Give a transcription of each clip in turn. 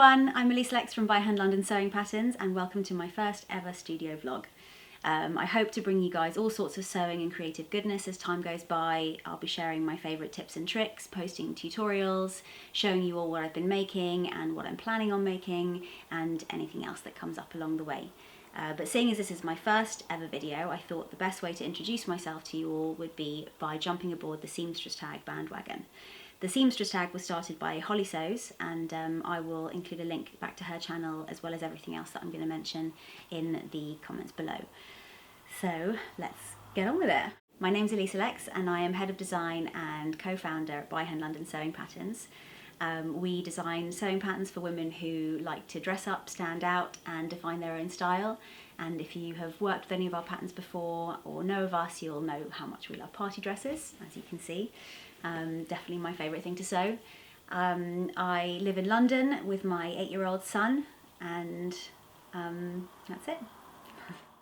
everyone, I'm Elisalex from By Hand London Sewing Patterns and welcome to my first ever studio vlog. I hope to bring you guys all sorts of sewing and creative goodness as time goes by. I'll be sharing my favourite tips and tricks, posting tutorials, showing you all what I've been making and what I'm planning on making and anything else that comes up along the way. But seeing as this is my first ever video, I thought the best way to introduce myself to you all would be by jumping aboard the Seamstress tag bandwagon. The Seamstress tag was started by Hollie Sews, and I will include a link back to her channel as well as everything else that I'm going to mention in the comments below. So let's get on with it. My name's Elisalex and I am Head of Design and co-founder at By Hand London Sewing Patterns. We design sewing patterns for women who like to dress up, stand out and define their own style. And if you have worked with any of our patterns before or know of us, you'll know how much we love party dresses, as you can see. Definitely my favourite thing to sew. I live in London with my 8-year-old son and that's it.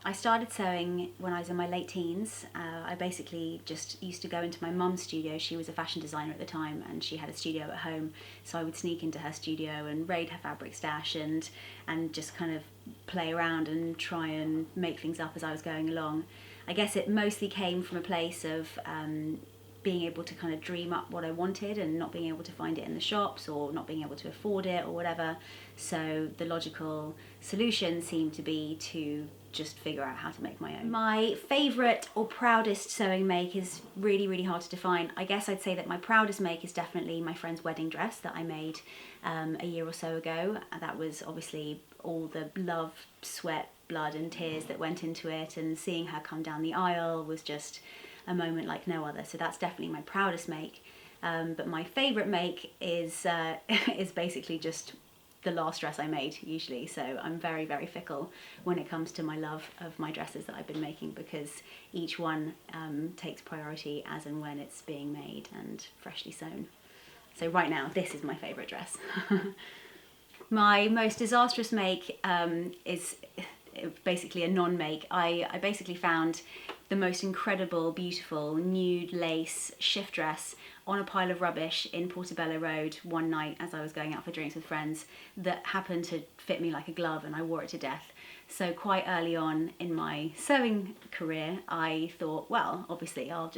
I started sewing when I was in my late teens. I basically just used to go into my mum's studio. She was a fashion designer at the time and she had a studio at home, so I would sneak into her studio and raid her fabric stash and just kind of play around and try and make things up as I was going along. I guess it mostly came from a place of being able to kind of dream up what I wanted and not being able to find it in the shops or not being able to afford it or whatever. So the logical solution seemed to be to just figure out how to make my own. My favourite or proudest sewing make is really hard to define. I guess I'd say that my proudest make is definitely my friend's wedding dress that I made a year or so ago. That was obviously all the love, sweat, blood and tears that went into it, and seeing her come down the aisle was just a moment like no other. So that's definitely my proudest make. But my favourite make is basically just the last dress I made usually. So I'm very fickle when it comes to my love of my dresses that I've been making, because each one takes priority as and when it's being made and freshly sewn. So right now this is my favourite dress. My most disastrous make is basically a non-make. I basically found the most incredible, beautiful nude lace shift dress on a pile of rubbish in Portobello Road one night as I was going out for drinks with friends that happened to fit me like a glove, and I wore it to death. So quite early on in my sewing career I thought, well, obviously I'll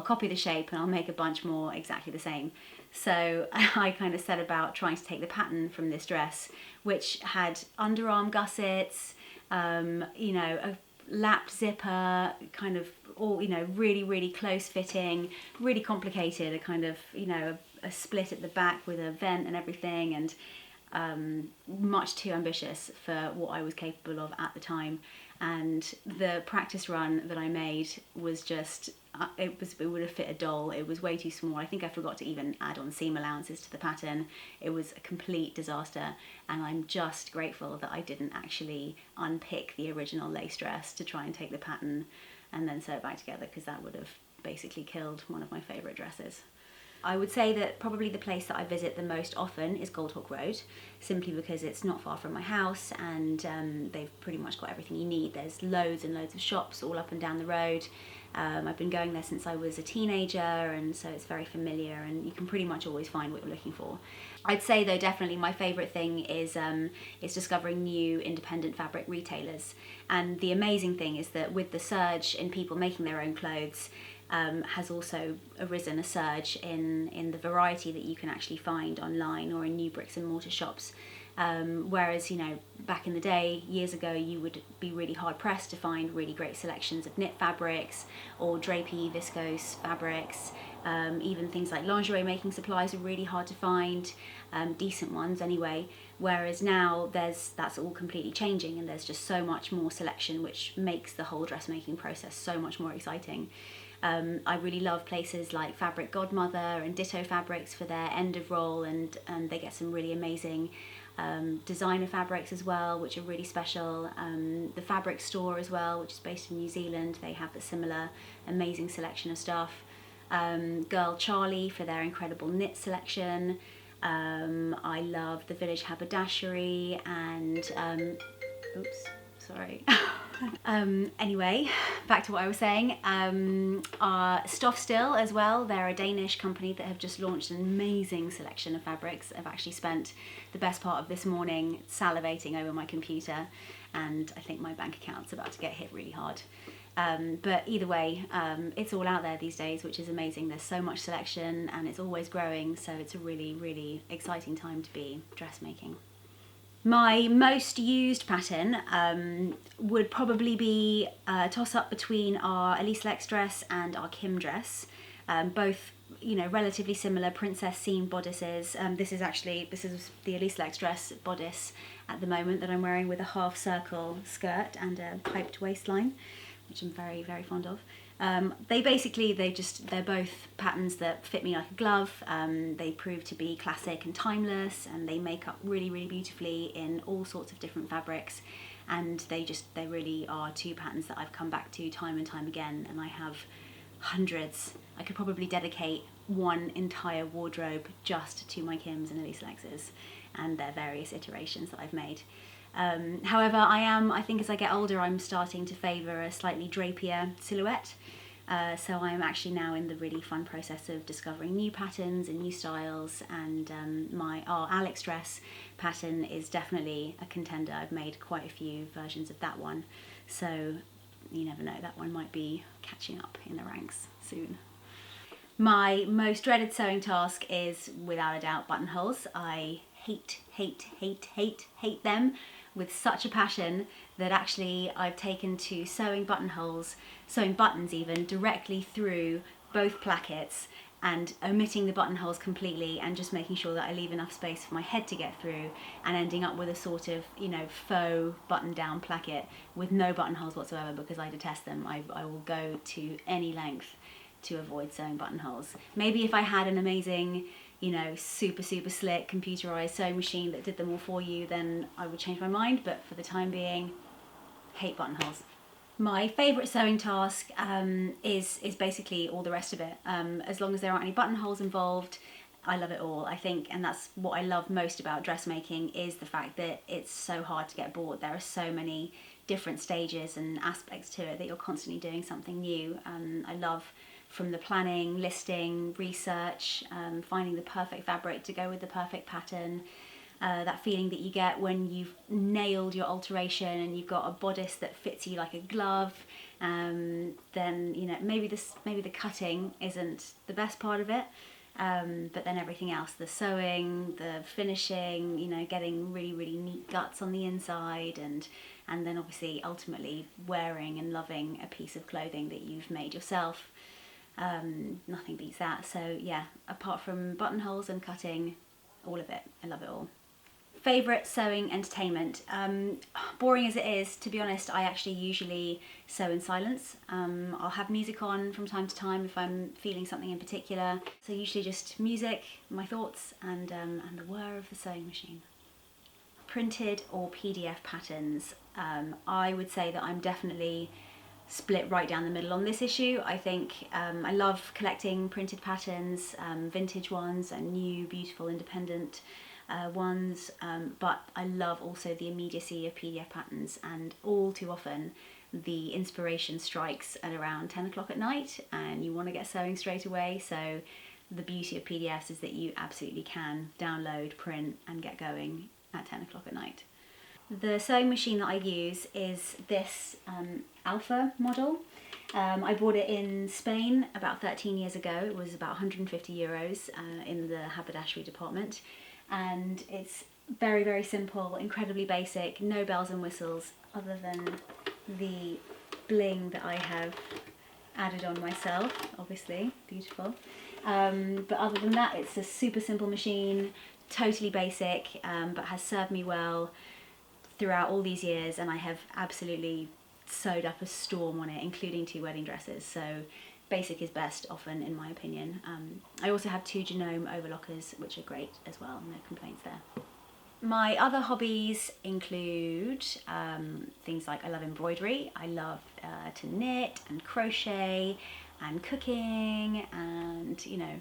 copy the shape and I'll make a bunch more exactly the same. So I kind of set about trying to take the pattern from this dress, which had underarm gussets, you know, a lapped zipper, kind of all, you know, really close fitting, really complicated, a kind of, you know, a split at the back with a vent and everything, and much too ambitious for what I was capable of at the time. And the practice run that I made was just, it would have fit a doll. It was way too small. I think I forgot to even add on seam allowances to the pattern. It was a complete disaster, and I'm just grateful that I didn't actually unpick the original lace dress to try and take the pattern and then sew it back together, because that would have basically killed one of my favourite dresses. I would say that probably the place that I visit the most often is Goldhawk Road, simply because it's not far from my house and they've pretty much got everything you need. There's loads and loads of shops all up and down the road. I've been going there since I was a teenager, and so it's very familiar and you can pretty much always find what you're looking for. I'd say though definitely my favourite thing is discovering new independent fabric retailers. And the amazing thing is that with the surge in people making their own clothes, has also arisen a surge in the variety that you can actually find online or in new bricks and mortar shops. Whereas, you know, back in the day, years ago, you would be really hard pressed to find really great selections of knit fabrics or drapey viscose fabrics. Even things like lingerie making supplies are really hard to find, decent ones anyway. Whereas now that's all completely changing, and there's just so much more selection, which makes the whole dressmaking process so much more exciting. I really love places like Fabric Godmother and Ditto Fabrics for their end of roll, and they get some really amazing designer fabrics as well, which are really special. The Fabric Store as well, which is based in New Zealand, they have a similar amazing selection of stuff. Girl Charlee for their incredible knit selection. I love the Village Haberdashery and oops, sorry. Anyway, back to what I was saying. Stoff Stil as well, they're a Danish company that have just launched an amazing selection of fabrics. I've actually spent the best part of this morning salivating over my computer, and I think my bank account's about to get hit really hard. But either way, it's all out there these days, which is amazing. There's so much selection and it's always growing, so it's a really, really exciting time to be dressmaking. My most used pattern would probably be a toss-up between our Elisalex dress and our Kim dress. Both, you know, relatively similar princess seam bodices. This is the Elisalex dress bodice at the moment that I'm wearing, with a half circle skirt and a piped waistline, which I'm very, very fond of. They're both patterns that fit me like a glove. They prove to be classic and timeless, and they make up really, really beautifully in all sorts of different fabrics. And they really are two patterns that I've come back to time and time again, and I have hundreds. I could probably dedicate one entire wardrobe just to my Kims and Elisalexes and their various iterations that I've made. However, I think as I get older, I'm starting to favour a slightly drapier silhouette. So I'm actually now in the really fun process of discovering new patterns and new styles, and our Alex dress pattern is definitely a contender. I've made quite a few versions of that one, so you never know, that one might be catching up in the ranks soon. My most dreaded sewing task is without a doubt buttonholes. I hate them with such a passion that actually I've taken to sewing buttons even, directly through both plackets and omitting the buttonholes completely and just making sure that I leave enough space for my head to get through, and ending up with a sort of, you know, faux button down placket with no buttonholes whatsoever, because I detest them. I will go to any length to avoid sewing buttonholes. Maybe if I had an amazing, you know, super slick computerized sewing machine that did them all for you, then I would change my mind, but for the time being, hate buttonholes. My favourite sewing task is basically all the rest of it. As long as there aren't any buttonholes involved, I love it all, I think, and that's what I love most about dressmaking, is the fact that it's so hard to get bored. There are so many different stages and aspects to it that you're constantly doing something new. I love, from the planning, listing, research, finding the perfect fabric to go with the perfect pattern, that feeling that you get when you've nailed your alteration and you've got a bodice that fits you like a glove. Then, you know, maybe the cutting isn't the best part of it, but then everything else, the sewing, the finishing, you know, getting really, really neat guts on the inside, and then obviously ultimately wearing and loving a piece of clothing that you've made yourself. Nothing beats that. So yeah, apart from buttonholes and cutting, all of it, I love it all. Favourite sewing entertainment. Boring as it is, to be honest, I actually usually sew in silence. I'll have music on from time to time if I'm feeling something in particular. So usually just music, my thoughts, and the whir of the sewing machine. Printed or PDF patterns. I would say that I'm definitely split right down the middle on this issue. I think I love collecting printed patterns, vintage ones and new, beautiful, independent ones, but I love also the immediacy of PDF patterns, and all too often the inspiration strikes at around 10 o'clock at night and you want to get sewing straight away. So the beauty of PDFs is that you absolutely can download, print and get going at 10 o'clock at night. The sewing machine that I use is this Alpha model. I bought it in Spain about 13 years ago. It was about 150 euros in the haberdashery department, and it's very, very simple, incredibly basic, no bells and whistles other than the bling that I have added on myself, obviously, beautiful. But other than that, it's a super simple machine, totally basic, but has served me well throughout all these years, and I have absolutely sewed up a storm on it, including 2 wedding dresses. So basic is best often, in my opinion. I also have 2 Genome overlockers, which are great as well, no complaints there. My other hobbies include things like I love embroidery, I love to knit and crochet and cooking and, you know,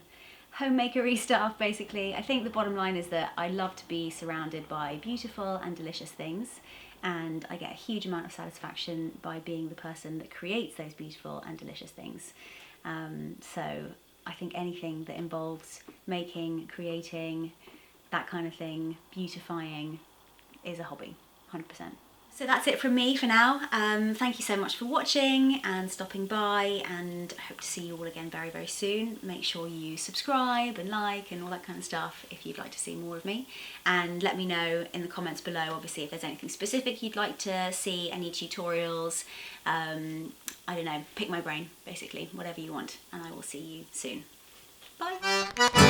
homemakery stuff basically. I think the bottom line is that I love to be surrounded by beautiful and delicious things, and I get a huge amount of satisfaction by being the person that creates those beautiful and delicious things. So I think anything that involves making, creating, that kind of thing, beautifying, is a hobby, 100%. So that's it from me for now. Thank you so much for watching and stopping by, and I hope to see you all again very, very soon. Make sure you subscribe and like and all that kind of stuff if you'd like to see more of me. And let me know in the comments below, obviously, if there's anything specific you'd like to see, any tutorials, I don't know, pick my brain, basically, whatever you want. And I will see you soon. Bye!